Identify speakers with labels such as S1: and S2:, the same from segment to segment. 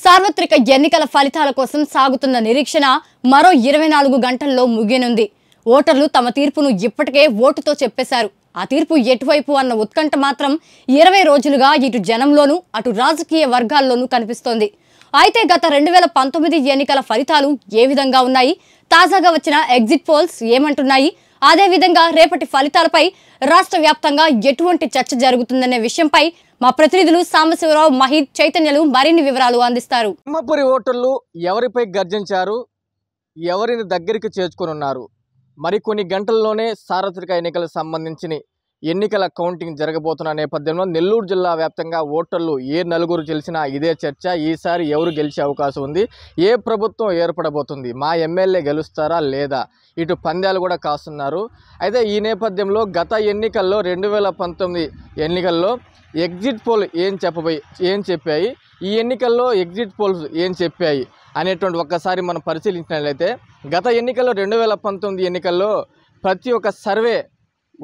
S1: సార్వత్రిక ఎన్నికల ఫలితాల కోసం సాగుతున్న నిరీక్షణ మరో 24 గంటల్లో ముగియనుంది. ఓటర్లు తమ తీర్పును ఇప్పటికే ఓటుతో చెప్పేశారు. ఆ తీర్పు ఎటువైపు అన్న ఉత్కంఠ మాత్రం 20 రోజులుగా ఇటు జనంలోనూ అటు రాజకీయ వర్గాల్లోనూ కనిపిస్తోంది. అయితే గత 2019 ఎన్నికల ఫలితాలు ఏ విధంగా ఉన్నాయి, తాజాగా వచ్చిన ఎగ్జిట్ పోల్స్ ఏమంటున్నాయి, అదే విధంగా రేపటి ఫలితాలపై రాష్ట్ర వ్యాప్తంగా ఎటువంటి చర్చ జరుగుతుందనే విషయంపై మా ప్రతినిధులు సాంబశివరావు, మహిద్, చైతన్యలు మరిన్ని వివరాలు అందిస్తారు.
S2: సింహపురి ఓటర్లు ఎవరిపై గర్జించారు, ఎవరిని దగ్గరికి చేర్చుకున్నారు? మరికొన్ని గంటల్లోనే సార్వత్రిక ఎన్నికలకు సంబంధించిన ఎన్నికల కౌంటింగ్ జరగబోతున్న నేపథ్యంలో నెల్లూరు జిల్లా వ్యాప్తంగా ఓటర్లు ఏ నలుగురు గెలిచినా ఇదే చర్చ. ఈసారి ఎవరు గెలిచే అవకాశం ఉంది, ఏ ప్రభుత్వం ఏర్పడబోతుంది, మా ఎమ్మెల్యే గెలుస్తారా లేదా, ఇటు పందాలు కూడా కాస్తున్నారు. అయితే ఈ నేపథ్యంలో గత ఎన్నికల్లో 2019 ఎన్నికల్లో ఎగ్జిట్ పోల్ ఏం చెప్పాయి, ఈ ఎన్నికల్లో ఎగ్జిట్ పోల్స్ ఏం చెప్పాయి అనేటువంటి ఒక్కసారి మనం పరిశీలించినట్లయితే గత ఎన్నికల్లో 2019 ఎన్నికల్లో ప్రతి ఒక్క సర్వే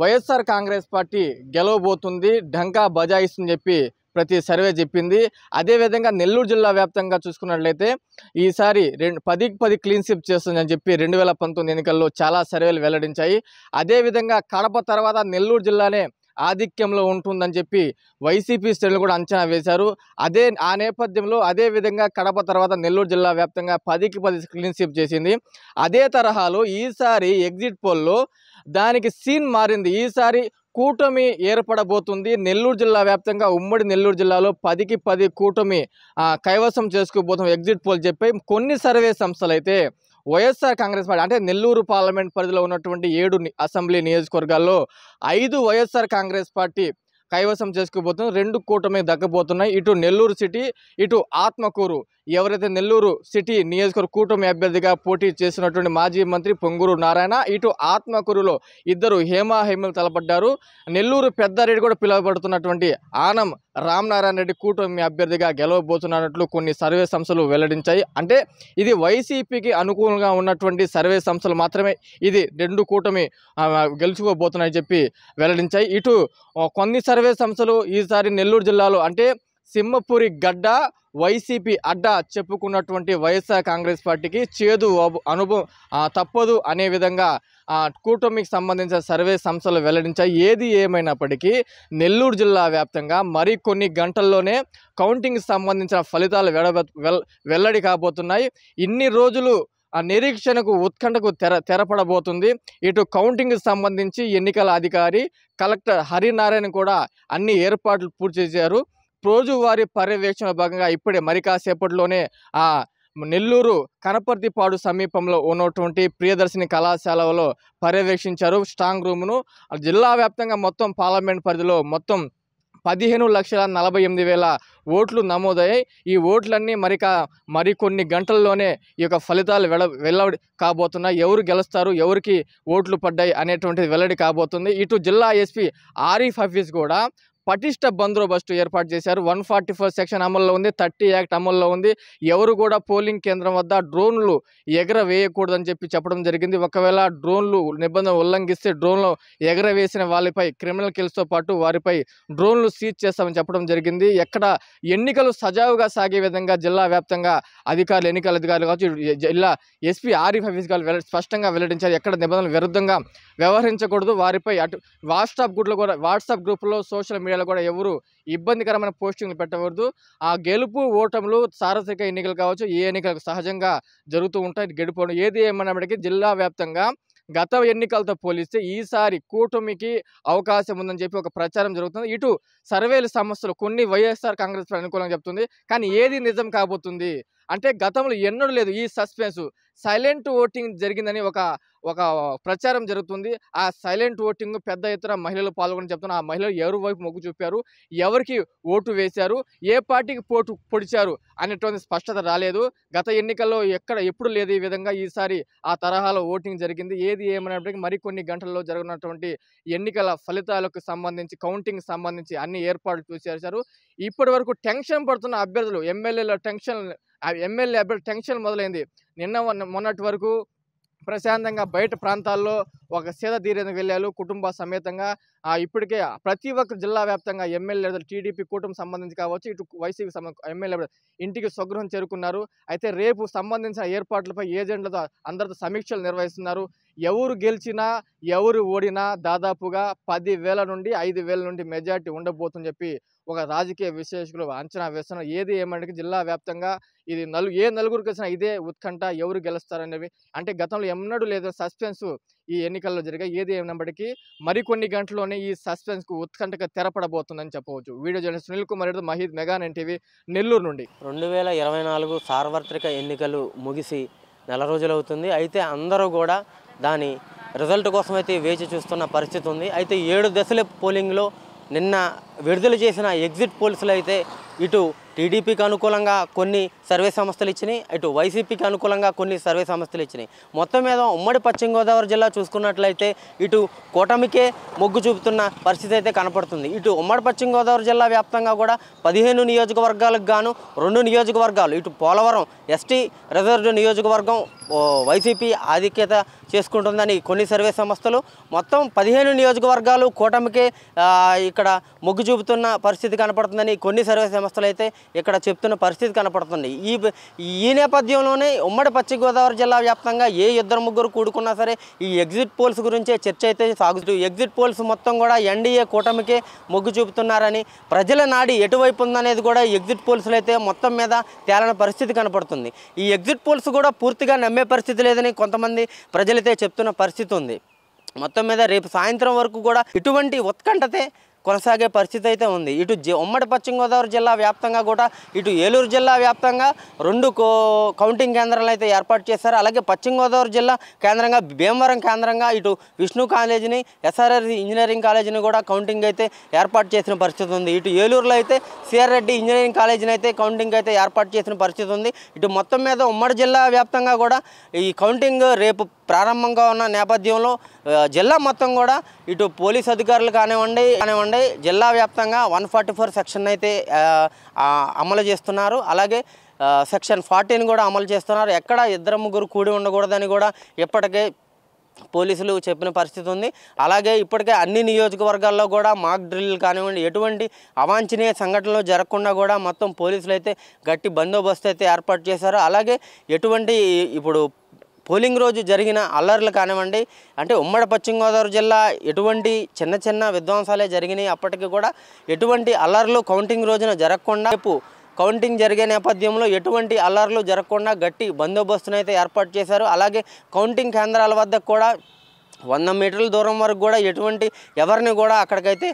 S2: వైఎస్ఆర్ కాంగ్రెస్ పార్టీ గెలవబోతుంది, ఢంకా బజాయిస్తుందని చెప్పి ప్రతి సర్వే చెప్పింది. అదేవిధంగా నెల్లూరు జిల్లా వ్యాప్తంగా చూసుకున్నట్లయితే ఈసారి 10 క్లీన్ స్వీప్ చేస్తుందని చెప్పి 2019 ఎన్నికల్లో చాలా సర్వేలు వెల్లడించాయి. అదేవిధంగా కడప తర్వాత నెల్లూరు జిల్లానే ఆధిక్యంలో ఉంటుందని చెప్పి వైసీపీ శ్రేణులు కూడా అంచనా వేశారు. ఆ నేపథ్యంలో అదేవిధంగా కడప తర్వాత నెల్లూరు జిల్లా వ్యాప్తంగా 10కి 10 క్లీన్ స్వీప్ చేసింది. అదే తరహాలో ఈసారి ఎగ్జిట్ పోల్లో దానికి సీన్ మారింది. ఈసారి కూటమి ఏర్పడబోతుంది. నెల్లూరు జిల్లా వ్యాప్తంగా ఉమ్మడి నెల్లూరు జిల్లాలో 10కి 10 కూటమి కైవసం చేసుకోబోతున్న ఎగ్జిట్ పోల్ చెప్పాయి. కొన్ని సర్వే సంస్థలు అయితే వైఎస్ఆర్ కాంగ్రెస్ పార్టీ అంటే నెల్లూరు పార్లమెంట్ పరిధిలో ఉన్నటువంటి 7 అసెంబ్లీ నియోజకవర్గాల్లో 5 వైఎస్ఆర్ కాంగ్రెస్ పార్టీ కైవసం చేసుకోబోతున్నారు. 2 కూటమి దక్కబోతున్నాయి. ఇటు నెల్లూరు సిటీ, ఇటు ఆత్మకూరు. ఎవరైతే నెల్లూరు సిటీ నియోజకవర్గ కూటమి అభ్యర్థిగా పోటీ చేసినటువంటి మాజీ మంత్రి పొంగూరు నారాయణ, ఇటు ఆత్మకూరులో ఇద్దరు హేమలు తలపడ్డారు. నెల్లూరు పెద్దారెడ్డి కూడా పిలువబడుతున్నటువంటి ఆనం రామనారాయణ రెడ్డి కూటమి అభ్యర్థిగా గెలవబోతున్నట్లు కొన్ని సర్వే సంస్థలు వెల్లడించాయి. అంటే ఇది వైసీపీకి అనుకూలంగా ఉన్నటువంటి సర్వే సంస్థలు మాత్రమే ఇది 2 కూటమి గెలుచుకోబోతున్నాయని చెప్పి వెల్లడించాయి. ఇటు కొన్ని సర్వే సంస్థలు ఈసారి నెల్లూరు జిల్లాలో అంటే సింహపురి గడ్డ, వైసీపీ అడ్డా చెప్పుకున్నటువంటి వైఎస్ఆర్ కాంగ్రెస్ పార్టీకి చేదు అనుభవం తప్పదు అనే విధంగా కూటమికి సంబంధించిన సర్వే సంస్థలు వెల్లడించాయి. ఏది ఏమైనప్పటికీ నెల్లూరు జిల్లా వ్యాప్తంగా మరికొన్ని గంటల్లోనే కౌంటింగ్కి సంబంధించిన ఫలితాలు వెల్లడి కాబోతున్నాయి. ఇన్ని రోజులు నిరీక్షణకు ఉత్కంఠకు తెరపడబోతుంది. ఇటు కౌంటింగ్కి సంబంధించి ఎన్నికల అధికారి కలెక్టర్ హరినారాయణ కూడా అన్ని ఏర్పాట్లు పూర్తి చేశారు. రోజువారీ పర్యవేక్షణ భాగంగా ఇప్పుడే మరి కాసేపట్లోనే నెల్లూరు కనపర్తిపాడు సమీపంలో ఉన్నటువంటి ప్రియదర్శిని కళాశాలలో పర్యవేక్షించారు స్ట్రాంగ్ రూమ్ను. జిల్లా వ్యాప్తంగా మొత్తం పార్లమెంట్ పరిధిలో మొత్తం 15,48,000 ఓట్లు నమోదయ్యాయి. ఈ ఓట్లన్నీ మరికొన్ని గంటల్లోనే ఈ యొక్క ఫలితాలు వెల్లడి కాబోతున్నాయి. ఎవరు గెలుస్తారు, ఎవరికి ఓట్లు పడ్డాయి అనేటువంటిది వెల్లడి కాబోతుంది. ఇటు జిల్లా ఎస్పీ ఆరిఫ్ హఫీజ్ కూడా పటిష్ట బందోబస్తు ఏర్పాటు చేశారు. 144 సెక్షన్ అమల్లో ఉంది, 30 యాక్ట్ అమల్లో ఉంది. ఎవరు కూడా పోలింగ్ కేంద్రం వద్ద డ్రోన్లు ఎగరవేయకూడదని చెప్పడం జరిగింది. ఒకవేళ డ్రోన్లు నిబంధన ఉల్లంఘిస్తే డ్రోన్లు ఎగరవేసిన వాళ్ళపై క్రిమినల్ కేసుతో పాటు వారిపై డ్రోన్లు సీజ్ చేస్తామని చెప్పడం జరిగింది. ఎక్కడ ఎన్నికలు సజావుగా సాగే విధంగా జిల్లా వ్యాప్తంగా ఎన్నికల అధికారులు కావచ్చు, జిల్లా ఎస్పీ ఆరిఫ్ హఫీజ్ గారు స్పష్టంగా వెల్లడించారు. ఎక్కడ నిబంధనల విరుద్ధంగా వ్యవహరించకూడదు. వారిపై అటు వాట్సాప్ గ్రూపులో సోషల్ మీడియాలో కూడా ఎవరు ఇబ్బందికరమైన పోస్టింగ్లు పెట్టకూడదు. ఆ గెలుపు ఓటములు సార్వత్రిక ఎన్నికలు కావచ్చు, ఏ ఎన్నికలకు సహజంగా జరుగుతూ ఉంటాయి. గెలుపు ఏది ఏమన్నప్పటికీ జిల్లా వ్యాప్తంగా గత ఎన్నికలతో పోలిస్తే ఈసారి కూటమికి అవకాశం ఉందని చెప్పి ఒక ప్రచారం జరుగుతుంది. ఇటు సర్వేల సంస్థలు కొన్ని వైఎస్ఆర్ కాంగ్రెస్ అనుకూలంగా చెప్తుంది. కానీ ఏది నిజం కాబోతుంది అంటే గతంలో ఎన్నడూ లేదు ఈ సస్పెన్స్. సైలెంట్ ఓటింగ్ జరిగిందని ఒక ప్రచారం జరుగుతుంది. ఆ సైలెంట్ ఓటింగ్ పెద్ద ఎత్తున మహిళలు పాల్గొని చెప్తున్నారు. ఆ మహిళలు ఎవరి వైపు మొగ్గు చూపారు, ఎవరికి ఓటు వేశారు, ఏ పార్టీకి పొడిచారు అనేటువంటి స్పష్టత రాలేదు. గత ఎన్నికల్లో ఎప్పుడు లేదు ఈ విధంగా. ఈసారి ఆ తరహాలో ఓటింగ్ జరిగింది. ఏది ఏమైనప్పటికీ మరికొన్ని గంటల్లో జరుగుతున్నటువంటి ఎన్నికల ఫలితాలకు సంబంధించి కౌంటింగ్ సంబంధించి అన్ని ఏర్పాట్లు చేశారు. ఇప్పటి వరకు టెన్షన్ పడుతున్న అభ్యర్థులు ఎమ్మెల్యే అభ్యర్థి టెన్షన్ మొదలైంది. మొన్నటి వరకు ప్రశాంతంగా బయట ప్రాంతాల్లో ఒక సేద తీరేందుకు వెళ్ళారు కుటుంబ సమేతంగా. ఇప్పటికే ప్రతి ఒక్క జిల్లా వ్యాప్తంగా ఎమ్మెల్యే టీడీపీ కూటమి సంబంధించి కావచ్చు, ఇటు వైసీపీ ఎమ్మెల్యే ఇంటికి స్వగృహం చేరుకున్నారు. అయితే రేపు సంబంధించిన ఏర్పాట్లపై ఏజెంట్లతో అందరితో సమీక్షలు నిర్వహిస్తున్నారు. ఎవరు గెలిచినా ఎవరు ఓడినా దాదాపుగా 10,000 నుండి 5,000 నుండి మెజార్టీ ఉండబోతుందని చెప్పి ఒక రాజకీయ విశ్లేషకులు అంచనా వేస్తున్నారు. ఏది ఏమంటే జిల్లా వ్యాప్తంగా ఇది నలుగురికి వచ్చినా ఇదే ఉత్కంఠ, ఎవరు గెలుస్తారనేవి. అంటే గతంలో ఎన్నడూ లేదు సస్పెన్స్ ఈ ఎన్నికల్లో జరిగాయి. ఏది ఏమైనప్పటికీ మరికొన్ని గంటల్లోనే ఈ సస్పెన్స్కు ఉత్కంఠగా తెరపడబోతుందని చెప్పవచ్చు. Video journalist Sunil Kumar Reddy, Mahid, mega nine TV, Nellore నుండి.
S3: 2024 సార్వత్రిక ఎన్నికలు ముగిసి నెల రోజులవుతుంది. అయితే అందరూ కూడా దాని రిజల్ట్ కోసం అయితే వేచి చూస్తున్న పరిస్థితి ఉంది. అయితే 7 దశల పోలింగ్లో నిన్న విడుదల చేసిన ఎగ్జిట్ పోల్స్లో అయితే ఇటు టీడీపీకి అనుకూలంగా కొన్ని సర్వే సంస్థలు ఇచ్చినాయి, ఇటు వైసీపీకి అనుకూలంగా కొన్ని సర్వే సంస్థలు ఇచ్చినాయి. మొత్తం మీద ఉమ్మడి పశ్చిమ గోదావరి జిల్లా చూసుకున్నట్లయితే ఇటు కూటమికే మొగ్గు చూపుతున్న పరిస్థితి అయితే కనపడుతుంది. ఇటు ఉమ్మడి పశ్చిమ గోదావరి జిల్లా వ్యాప్తంగా కూడా 15 నియోజకవర్గాలకు గాను 2 నియోజకవర్గాలు, ఇటు పోలవరం ఎస్టీ రిజర్వ్డ్ నియోజకవర్గం వైసీపీ ఆధిక్యత చేసుకుంటుందని కొన్ని సర్వే సంస్థలు, మొత్తం 15 నియోజకవర్గాలు కూటమికే ఇక్కడ మొగ్గు చూపుతున్న పరిస్థితి కనపడుతుందని కొన్ని సర్వే సంస్థలు అయితే ఇక్కడ చెప్తున్న పరిస్థితి కనపడుతుంది. ఈ నేపథ్యంలోనే ఉమ్మడి పశ్చిమ గోదావరి జిల్లా వ్యాప్తంగా ఏ 2-3 కూడుకున్నా సరే ఈ ఎగ్జిట్ పోల్స్ గురించే చర్చ అయితే సాగుతూ, ఎగ్జిట్ పోల్స్ మొత్తం కూడా ఎన్డీఏ కూటమికే మొగ్గు చూపుతున్నారని, ప్రజల నాడి ఎటువైపు ఉందనేది కూడా ఎగ్జిట్ పోల్స్లో అయితే మొత్తం మీద తేలని పరిస్థితి కనపడుతుంది. ఈ ఎగ్జిట్ పోల్స్ కూడా పూర్తిగా నమ్మే పరిస్థితి లేదని కొంతమంది ప్రజలైతే చెప్తున్న పరిస్థితి ఉంది. మొత్తం మీద రేపు సాయంత్రం వరకు కూడా ఇటువంటి ఉత్కంఠతే కొనసాగే పరిస్థితి అయితే ఉంది. ఇటు ఉమ్మడి పశ్చిమ గోదావరి జిల్లా వ్యాప్తంగా కూడా ఇటు ఏలూరు జిల్లా వ్యాప్తంగా 2 కౌంటింగ్ కేంద్రాలు అయితే ఏర్పాటు చేశారు. అలాగే పశ్చిమ గోదావరి జిల్లా కేంద్రంగా భీమవరం కేంద్రంగా ఇటు విష్ణు కాలేజీని, ఎస్ఆర్ఆర్ ఇంజనీరింగ్ కాలేజీని కూడా కౌంటింగ్ అయితే ఏర్పాటు చేసిన పరిస్థితి ఉంది. ఇటు ఏలూరులో అయితే సిఆర్ రెడ్డి ఇంజనీరింగ్ కాలేజీని అయితే కౌంటింగ్ అయితే ఏర్పాటు చేసిన పరిస్థితి ఉంది. ఇటు మొత్తం మీద ఉమ్మడి జిల్లా వ్యాప్తంగా కూడా ఈ కౌంటింగ్ రేపు ప్రారంభంగా ఉన్న నేపథ్యంలో జిల్లా మొత్తం కూడా ఇటు పోలీస్ అధికారులు కానివ్వండి జిల్లా వ్యాప్తంగా 144 సెక్షన్ అయితే అమలు చేస్తున్నారు. అలాగే సెక్షన్ 40ని కూడా అమలు చేస్తున్నారు. ఎక్కడ 2-3 కూడి ఉండకూడదని కూడా ఇప్పటికే పోలీసులు చెప్పిన పరిస్థితి ఉంది. అలాగే ఇప్పటికే అన్ని నియోజకవర్గాల్లో కూడా మాక్ డ్రిల్ కానివ్వండి, ఎటువంటి అవాంఛనీయ సంఘటనలు జరగకుండా కూడా మొత్తం పోలీసులు అయితే గట్టి బందోబస్తు అయితే ఏర్పాటు చేశారు. అలాగే ఎటువంటి ఇప్పుడు పోలింగ్ రోజు జరిగిన అల్లర్లు కానివ్వండి, అంటే ఉమ్మడి పశ్చిమ గోదావరి జిల్లా ఎటువంటి చిన్న విధ్వంసాలే జరిగినాయి. అప్పటికి కూడా ఎటువంటి అల్లర్లు కౌంటింగ్ రోజున జరగకుండా, రేపు కౌంటింగ్ జరిగే నేపథ్యంలో ఎటువంటి అల్లర్లు జరగకుండా గట్టి బందోబస్తునైతే ఏర్పాటు చేశారు. అలాగే కౌంటింగ్ కేంద్రాల వద్ద కూడా 100 మీటర్ల దూరం వరకు కూడా ఎటువంటి ఎవరిని కూడా అక్కడికైతే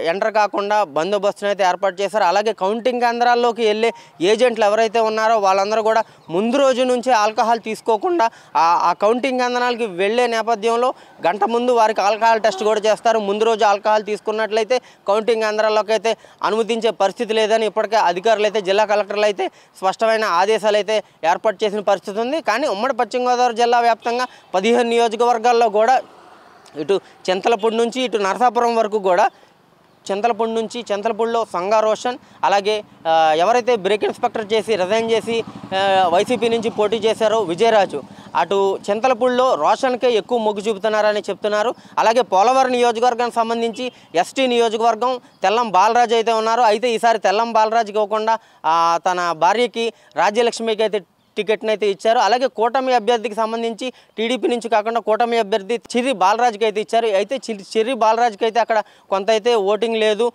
S3: ఎంటర్ కాకుండా బందోబస్తును అయితే ఏర్పాటు చేశారు. అలాగే కౌంటింగ్ కేంద్రాల్లోకి వెళ్ళే ఏజెంట్లు ఎవరైతే ఉన్నారో వాళ్ళందరూ కూడా ముందు రోజు నుంచే ఆల్కహాల్ తీసుకోకుండా ఆ కౌంటింగ్ కేంద్రాలకి వెళ్ళే నేపథ్యంలో గంట ముందు వారికి ఆల్కహాల్ టెస్ట్ కూడా చేస్తారు. ముందు రోజు ఆల్కహాల్ తీసుకున్నట్లయితే కౌంటింగ్ కేంద్రాల్లోకి అయితే అనుమతించే పరిస్థితి లేదని ఇప్పటికే అధికారులు అయితే, జిల్లా కలెక్టర్లు అయితే స్పష్టమైన ఆదేశాలు అయితే ఏర్పాటు చేసిన పరిస్థితి ఉంది. కానీ ఉమ్మడి పశ్చిమ గోదావరి జిల్లా వ్యాప్తంగా 15 నియోజకవర్గాల్లో కూడా ఇటు చింతలపూడి నుంచి ఇటు నరసాపురం వరకు కూడా చింతలపూడిలో సంగా రోషన్, అలాగే ఎవరైతే బ్రేక్ ఇన్స్పెక్టర్ చేసి రిజైన్ చేసి వైసీపీ నుంచి పోటీ చేశారో విజయరాజు, అటు చింతలపూడిలో రోషన్కే ఎక్కువ మొగ్గు చూపుతున్నారని చెప్తున్నారు. అలాగే పోలవరం నియోజకవర్గానికి సంబంధించి ఎస్టీ నియోజకవర్గం తెల్లం బాలరాజు అయితే ఉన్నారు. అయితే ఈసారి తెల్లం బాలరాజుకి ఇవ్వకుండా తన భార్యకి రాజ్యలక్ష్మికి అయితే టికెట్ని అయితే ఇచ్చారు. అలాగే కూటమి అభ్యర్థికి సంబంధించి టీడీపీ నుంచి కాకుండా కూటమి అభ్యర్థి చిర్రి బాలరాజుకి అయితే ఇచ్చారు. అయితే చిర్రి బాలరాజుకి అయితే అక్కడ కొంత అయితే ఓటింగ్ లేదు,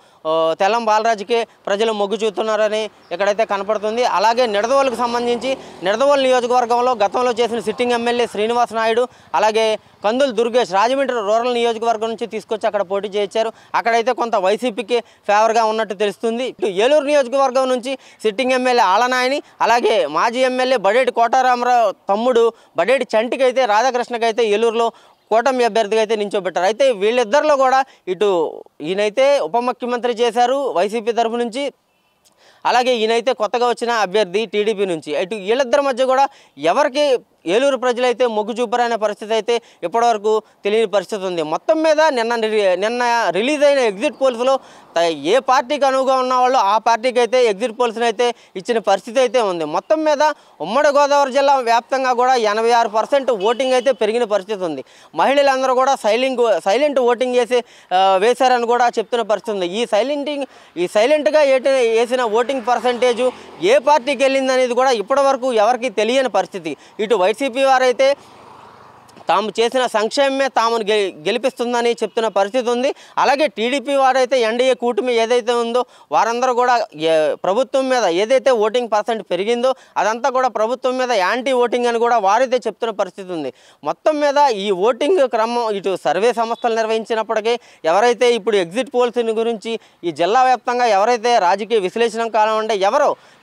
S3: తెల్లం బాలరాజుకే ప్రజలు మొగ్గు చూపుతున్నారని ఇక్కడైతే కనపడుతుంది. అలాగే నిడదవోలుకు సంబంధించి నిడదవోలు నియోజకవర్గంలో గతంలో చేసిన సిట్టింగ్ ఎమ్మెల్యే శ్రీనివాస్ నాయుడు, అలాగే కందులు దుర్గేష్ రాజమండ్రి రూరల్ నియోజకవర్గం నుంచి తీసుకొచ్చి అక్కడ పోటీ చేయించారు. అక్కడైతే కొంత వైసీపీకి ఫేవర్గా ఉన్నట్టు తెలుస్తుంది. ఇటు ఏలూరు నియోజకవర్గం నుంచి సిట్టింగ్ ఎమ్మెల్యే ఆలనాయని, అలాగే మాజీ ఎమ్మెల్యే బడేటి కోటారామరావు తమ్ముడు బడేటి చంటికి అయితే రాధాకృష్ణకి అయితే ఏలూరులో కూటమి అభ్యర్థిగా అయితే నించోబెట్టారు. అయితే వీళ్ళిద్దరిలో కూడా ఇటు ఈయనైతే ఉప ముఖ్యమంత్రి చేశారు వైసీపీ తరఫు నుంచి, అలాగే ఈయనైతే కొత్తగా వచ్చిన అభ్యర్థి టీడీపీ నుంచి. ఇటు వీళ్ళిద్దరి మధ్య కూడా ఎవరికి ఏలూరు ప్రజలైతే మొగ్గు చూపరైన పరిస్థితి అయితే ఇప్పటివరకు తెలియని పరిస్థితి ఉంది. మొత్తం మీద నిన్న రిలీజ్ అయిన ఎగ్జిట్ పోల్స్లో ఏ పార్టీకి అనువుగా ఉన్న వాళ్ళు ఆ పార్టీకి అయితే ఎగ్జిట్ పోల్స్ని అయితే ఇచ్చిన పరిస్థితి అయితే ఉంది. మొత్తం మీద ఉమ్మడి గోదావరి జిల్లా వ్యాప్తంగా కూడా 86% ఓటింగ్ అయితే పెరిగిన పరిస్థితి ఉంది. మహిళలందరూ కూడా సైలెంట్ ఓటింగ్ వేశారని కూడా చెప్తున్న పరిస్థితి ఉంది. ఈ సైలెంట్గా వేసిన ఓటింగ్ పర్సంటేజు ఏ పార్టీకి వెళ్ళింది అనేది కూడా ఇప్పటివరకు ఎవరికి తెలియని పరిస్థితి. ఇటు వైసీపీ వారైతే తాము చేసిన సంక్షేమమే తామును గెలిపిస్తుందని చెప్తున్న పరిస్థితి ఉంది. అలాగే టీడీపీ వారైతే ఎన్డీఏ కూటమి ఏదైతే ఉందో వారందరూ కూడా ప్రభుత్వం మీద ఏదైతే ఓటింగ్ పర్సెంట్ పెరిగిందో అదంతా కూడా ప్రభుత్వం మీద యాంటీ ఓటింగ్ అని కూడా వారైతే చెప్తున్న పరిస్థితి ఉంది. మొత్తం మీద ఈ ఓటింగ్ క్రమం ఇటు సర్వే సంస్థలు నిర్వహించినప్పటికీ ఎవరైతే ఇప్పుడు ఎగ్జిట్ పోల్స్ గురించి ఈ జిల్లా వ్యాప్తంగా ఎవరైతే రాజకీయ విశ్లేషణ కానివ్వండి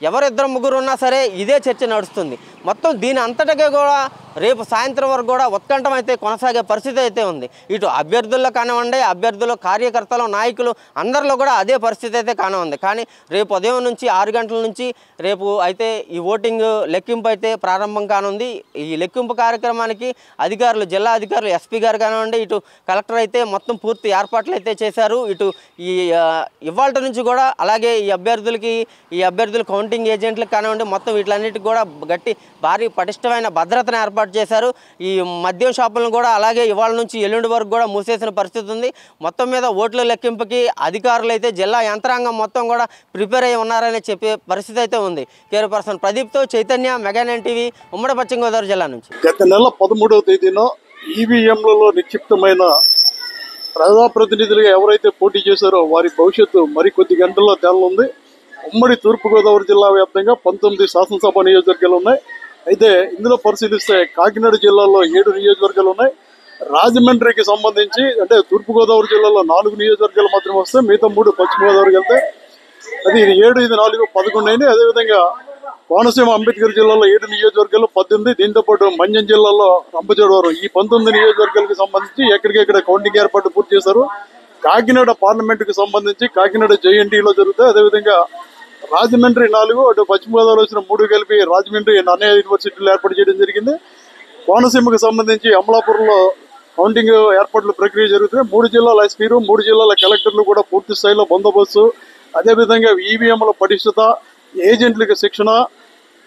S3: ఎవరిద్దరు ముగ్గురు ఉన్నా సరే ఇదే చర్చ నడుస్తుంది. మొత్తం దీని అంతటికే కూడా రేపు సాయంత్రం వరకు కూడా ఉత్కంఠం అయితే కొనసాగే పరిస్థితి అయితే ఉంది. ఇటు అభ్యర్థుల్లో కానివ్వండి అభ్యర్థులు కార్యకర్తలు నాయకులు అందరిలో కూడా అదే పరిస్థితి అయితే కానివ్వండి. కానీ రేపు ఉదయం నుంచి 6 గంటల నుంచి రేపు అయితే ఈ ఓటింగ్ లెక్కింపు అయితే ప్రారంభం కానుంది. ఈ లెక్కింపు కార్యక్రమానికి జిల్లా అధికారులు ఎస్పీ గారు కానివ్వండి ఇటు కలెక్టర్ అయితే మొత్తం పూర్తి ఏర్పాట్లు అయితే చేశారు. ఇటు ఇవాళ నుంచి కూడా అలాగే ఈ అభ్యర్థులు కౌంటింగ్ ఏజెంట్లకు కానివ్వండి మొత్తం వీటిలన్నిటికి కూడా భారీ పటిష్టమైన భద్రతను ఏర్పాటు చేశారు. ఈ మద్యం షాపులను కూడా అలాగే ఇవాళ నుంచి ఎల్లుండి వరకు కూడా మూసేసిన పరిస్థితి ఉంది. మొత్తం మీద ఓట్ల లెక్కింపుకి అధికారులు అయితే జిల్లా యంత్రాంగం మొత్తం కూడా ప్రిపేర్ అయి ఉన్నారని చెప్పే పరిస్థితి అయితే ఉంది. కేర్ పర్సన్ ప్రదీప్తో చైతన్య, మెగా 9 టీవీ, ఉమ్మడి పశ్చిమ గోదావరి జిల్లా నుంచి.
S4: గత నెల 13వ తేదీన ఈవీఎంలలో నిక్షిప్తమైన ప్రజాప్రతినిధులుగా ఎవరైతే పోటీ చేశారో వారి భవిష్యత్తు మరికొద్ది గంటల్లో తేలనుంది. ఉమ్మడి తూర్పుగోదావరి జిల్లా వ్యాప్తంగా 19 శాసనసభ నియోజకవర్గాలు ఉన్నాయి. అయితే ఇందులో పరిశీలిస్తే కాకినాడ జిల్లాలో 7 నియోజకవర్గాలు ఉన్నాయి. రాజమండ్రికి సంబంధించి అంటే తూర్పుగోదావరి జిల్లాలో 4 నియోజకవర్గాలు మాత్రమే వస్తాయి. మిగతా 3 పశ్చిమ గోదావరికి వెళ్తే అది 7, ఇది 4, 11 అయింది. అదేవిధంగా కోనసీమ అంబేద్కర్ జిల్లాలో 7 నియోజకవర్గాలు 18, దీంతో పాటు మన్యం జిల్లాలో రంపచోడవరం ఈ 19 నియోజకవర్గాలకు సంబంధించి ఎక్కడికెక్కడ కౌంటింగ్ ఏర్పాటు పూర్తి చేశారు. కాకినాడ పార్లమెంటుకు సంబంధించి కాకినాడ జేఎన్టీలో జరుగుతాయి. అదేవిధంగా రాజమండ్రి 4, అటు పశ్చిమ గోదావరి వచ్చిన 3 కలిపి రాజమండ్రి అన్నయ్య యూనివర్సిటీలో ఏర్పాటు చేయడం జరిగింది. కోనసీమకు సంబంధించి అమలాపురంలో కౌంటింగ్ ఏర్పాట్ల ప్రక్రియ జరుగుతుంది. 3 జిల్లాల ఎస్పీలు 3 జిల్లాల కలెక్టర్లు కూడా పూర్తి స్థాయిలో బందోబస్తు, అదేవిధంగా ఈవీఎంల పటిష్టత, ఏజెంట్లకు శిక్షణ,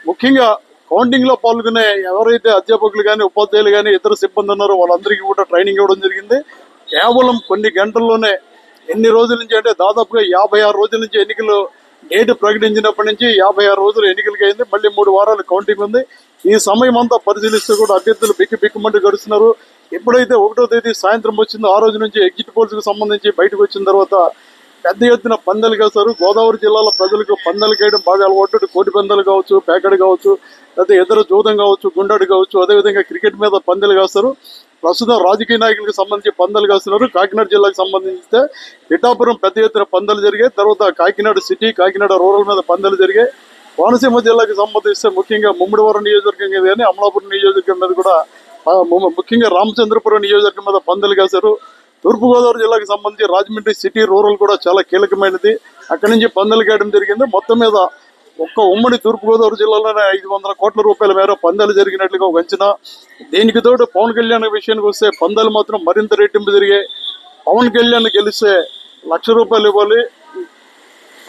S4: ముఖ్యంగా కౌంటింగ్ లో పాల్గొనే ఎవరైతే అధ్యాపకులు కానీ ఉపాధ్యాయులు కానీ ఇతర సిబ్బంది ఉన్నారో వాళ్ళందరికీ కూడా ట్రైనింగ్ ఇవ్వడం జరిగింది. కేవలం కొన్ని గంటల్లోనే ఎన్ని రోజుల నుంచి అంటే దాదాపుగా 56 రోజుల నుంచి ఎన్నికలు డేట్ ప్రకటించినప్పటి నుంచి 56 రోజులు ఎన్నికలకి అయింది. మళ్ళీ 3 వారాలు కౌంటింగ్ ఉంది. ఈ సమయం అంతా పరిశీలిస్తే కూడా అభ్యర్థులు బిక్కుమంటూ గడుస్తున్నారు. ఎప్పుడైతే 1వ తేదీ సాయంత్రం వచ్చిందో ఆ రోజు నుంచి ఎగ్జిట్ పోల్స్ కు సంబంధించి బయటకు వచ్చిన తర్వాత పెద్ద ఎత్తున పందాలు కాస్తారు. గోదావరి జిల్లాలో ప్రజలకు పందాలు వేయడం బాగా అలవాటు. కోటి పందాలు కావచ్చు, పేకడు కావచ్చు, లేకపోతే ఇతర జూదం కావచ్చు, గుండాడు కావచ్చు, అదేవిధంగా క్రికెట్ మీద పందాలు కాస్తారు. ప్రస్తుతం రాజకీయ నాయకులకు సంబంధించి పందాలు కాస్తున్నారు. కాకినాడ జిల్లాకు సంబంధించితే పిఠాపురం పెద్ద ఎత్తున పందాలు జరిగాయి. తర్వాత కాకినాడ సిటీ, కాకినాడ రూరల్ మీద పందాలు జరిగాయి. కోనసీమ జిల్లాకు సంబంధిస్తే ముఖ్యంగా ముమ్మడివరం నియోజకవర్గం మీద కానీ అమలాపురం నియోజకవర్గం మీద కూడా ముఖ్యంగా రామచంద్రపురం నియోజకవర్గం మీద పందాలు కాశారు. తూర్పుగోదావరి జిల్లాకు సంబంధించి రాజమండ్రి సిటీ, రూరల్ కూడా చాలా కీలకమైనది. అక్కడి నుంచి పందాలు కాయడం జరిగింది. మొత్తం మీద ఒక్క ఉమ్మడి తూర్పుగోదావరి జిల్లాలోనే 500 కోట్ల రూపాయల మేర పందాలు జరిగినట్లుగా ఒక అంచనా. దీనికి తోడు పవన్ కళ్యాణ్ విషయానికి వస్తే పందాలు మాత్రం మరింత రెట్టింపు జరిగాయి. పవన్ కళ్యాణ్ గెలిస్తే ₹1,00,000 ఇవ్వాలి.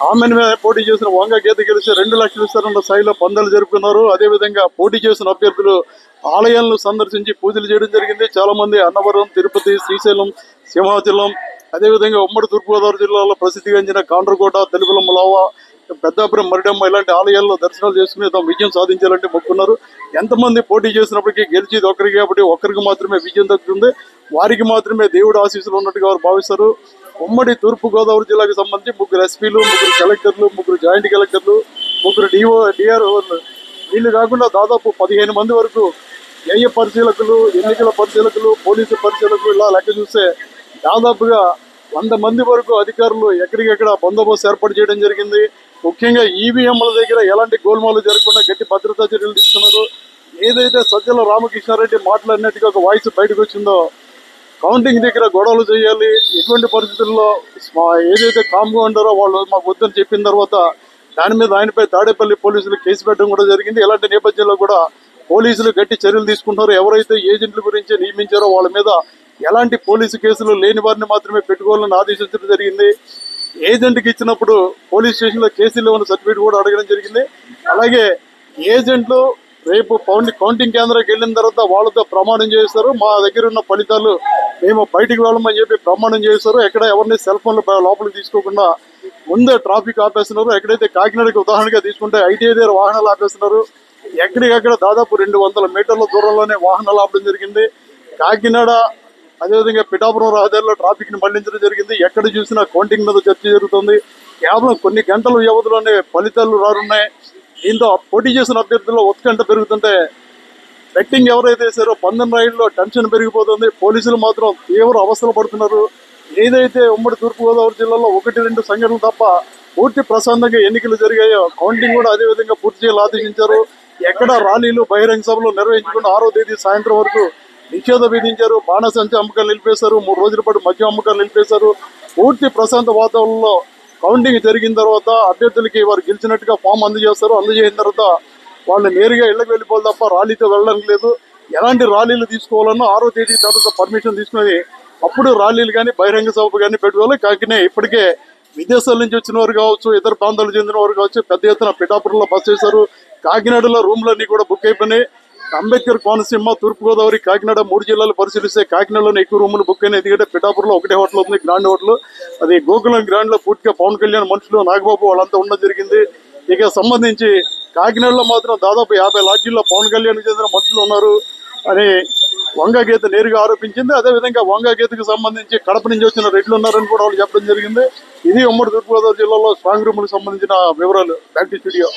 S4: ఆమె మీద పోటీ చేసిన వంగ గీత గెలిస్తే 2 లక్షలు ఇస్తారన్న స్థాయిలో పందాలు జరుపుకున్నారు. అదేవిధంగా పోటీ చేసిన అభ్యర్థులు ఆలయాలను సందర్శించి పూజలు చేయడం జరిగింది. చాలా మంది అన్నవరం, తిరుపతి, శ్రీశైలం, సింహాచలం, అదేవిధంగా ఉమ్మడి తూర్పుగోదావరి జిల్లాలో ప్రసిద్ధిగాంచిన కాండ్రకోట, తెలుగులమ్మ లావా, పెద్దాపురం, మరిడమ్మ ఇలాంటి ఆలయాల్లో దర్శనాలు చేసుకుని తాము విజయం సాధించాలంటే మొక్కున్నారు. ఎంతమంది పోటీ చేసినప్పటికీ గెలిచేది ఒకరికి కాబట్టి ఒక్కరికి మాత్రమే విజయం దక్కుతుంది. వారికి మాత్రమే దేవుడు ఆశీస్సులు ఉన్నట్టుగా వారు భావిస్తారు. ఉమ్మడి తూర్పుగోదావరి జిల్లాకు సంబంధించి 3 ఎస్పీలు, 3 కలెక్టర్లు, 3 జాయింట్ కలెక్టర్లు, 3 డిఆర్ఓలు, వీళ్ళు కాకుండా దాదాపు 15 మంది వరకు వ్యయ పరిశీలకులు, ఎన్నికల పరిశీలకులు, పోలీసు పరిశీలకులు ఇలా లెక్క చూస్తే దాదాపుగా 100 మంది వరకు అధికారులు ఎక్కడికెక్కడ బందోబస్తు ఏర్పాటు చేయడం జరిగింది. ముఖ్యంగా ఈవీఎంల దగ్గర ఎలాంటి గోల్మాలు జరగకుండా గట్టి భద్రతా చర్యలు తీసుకున్నారు. ఏదైతే సజ్జల రామకృష్ణారెడ్డి మాట్లాడినట్టుగా ఒక వాయిస్ బయటకు వచ్చిందో కౌంటింగ్ దగ్గర గొడవలు చేయాలి, ఎటువంటి పరిస్థితుల్లో ఏదైతే కామ్గా ఉండారో వాళ్ళు మాకు వద్దని చెప్పిన తర్వాత దాని మీద ఆయనపై తాడేపల్లి పోలీసులు కేసు పెట్టడం కూడా జరిగింది. ఇలాంటి నేపథ్యంలో కూడా పోలీసులు గట్టి చర్యలు తీసుకుంటారు. ఎవరైతే ఏజెంట్ల గురించి నియమించారో వాళ్ళ మీద ఎలాంటి పోలీసు కేసులు లేని వారిని మాత్రమే పెట్టుకోవాలని ఆదేశించడం జరిగింది. ఏజెంట్కి ఇచ్చినప్పుడు పోలీస్ స్టేషన్లో కేసులు ఇవ్వని సర్టిఫికేట్ కూడా అడగడం జరిగింది. అలాగే ఏజెంట్లు రేపు కౌంటింగ్ కేంద్రానికి వెళ్ళిన తర్వాత వాళ్ళతో ప్రమాణం చేస్తారు. మా దగ్గర ఉన్న ఫలితాలు మేము బయటికి వెళ్ళమని చెప్పి ప్రమాణం చేస్తారు. ఎక్కడ ఎవరిని సెల్ ఫోన్లు లోపలికి తీసుకోకుండా ముందే ట్రాఫిక్ ఆపేస్తున్నారు. ఎక్కడైతే కాకినాడకి ఉదాహరణగా తీసుకుంటే ఐటీఐ దగ్గర వాహనాలు ఆపేస్తున్నారు. ఎక్కడికక్కడ దాదాపు 200 మీటర్ల దూరంలోనే వాహనాలు ఆపడం జరిగింది. కాకినాడ అదేవిధంగా పిఠాపురం రహదారిలో ట్రాఫిక్ ని మళ్లించడం జరిగింది. ఎక్కడ చూసినా కౌంటింగ్ మీద చర్చ జరుగుతుంది. కేవలం కొన్ని గంటల వ్యవధిలోనే ఫలితాలు రానున్నాయి. దీంతో పోటీ చేసిన అభ్యర్థుల్లో ఉత్కంఠ పెరుగుతుంటే బెట్టింగ్ ఎవరైతే వేసారో పందెం రైడ్లో టెన్షన్ పెరిగిపోతుంది. పోలీసులు మాత్రం తీవ్ర అవస్థలు పడుతున్నారు. ఏదైతే ఉమ్మడి తూర్పుగోదావరి జిల్లాలో 1-2 సంఘటనలు తప్ప పూర్తి ప్రశాంతంగా ఎన్నికలు జరిగాయో కౌంటింగ్ కూడా అదే విధంగా పూర్తి చేయాలని ఆదేశించారు. ఎక్కడ ర్యాలీలు బహిరంగ సభలు నిర్వహించకుండా 6వ తేదీ సాయంత్రం వరకు నిషేధం విధించారు. బాణసంచా అమ్మకాలు నిలిపేశారు. 3 రోజుల పాటు మద్యం అమ్మకాలు నిలిపేశారు. పూర్తి ప్రశాంత వాతావరణంలో కౌంటింగ్ జరిగిన తర్వాత అభ్యర్థులకి వారు గెలిచినట్టుగా ఫామ్ అందజేస్తారు. అందజేసిన తర్వాత వాళ్ళు నేరుగా ఇళ్లకు వెళ్ళిపోవాలి తప్ప ర్యాలీతో వెళ్ళడానికి లేదు. ఎలాంటి ర్యాలీలు తీసుకోవాలన్నా 6వ తేదీ తర్వాత పర్మిషన్ తీసుకుని అప్పుడు ర్యాలీలు కానీ బహిరంగ సభ కానీ పెట్టుకోవాలి. కాకినే ఇప్పటికే విదేశాల నుంచి వచ్చిన వారు కావచ్చు, ఇతర ప్రాంతాలకు చెందిన వారు కావచ్చు, పెద్ద ఎత్తున పిఠాపురంలో బస్ చేశారు. కాకినాడలో రూమ్లన్నీ కూడా బుక్ అయిపోయినాయి. అంబేద్కర్ కోనసీమ, తూర్పుగోదావరి, కాకినాడ 3 జిల్లాలు పరిశీలిస్తే కాకినాడలోనే ఎక్కువ రూములు బుక్ అయినాయి. ఎందుకంటే పిఠాపురంలో ఒకటే హోటల్ ఉంది, గ్రాండ్ హోటల్. అది గోకులం గ్రాండ్ లో పూర్తిగా పవన్ కళ్యాణ్ మనుషులు, నాగబాబు వాళ్ళంతా ఉండడం జరిగింది. ఇక సంబంధించి కాకినాడలో మాత్రం దాదాపు 50 లాడ్జీల్లో పవన్ కళ్యాణ్ చెందిన మనుషులు ఉన్నారు అని వంగా గీత నేరుగా ఆరోపించింది. అదేవిధంగా వంగా గీతకు సంబంధించి కడప నుంచి వచ్చిన రెడ్లు ఉన్నారని కూడా వాళ్ళు చెప్పడం జరిగింది. ఇది ఉమ్మడి తూర్పుగోదావరి జిల్లాలో స్ట్రాంగ్ రూములకు సంబంధించిన వివరాలు. Back to studio.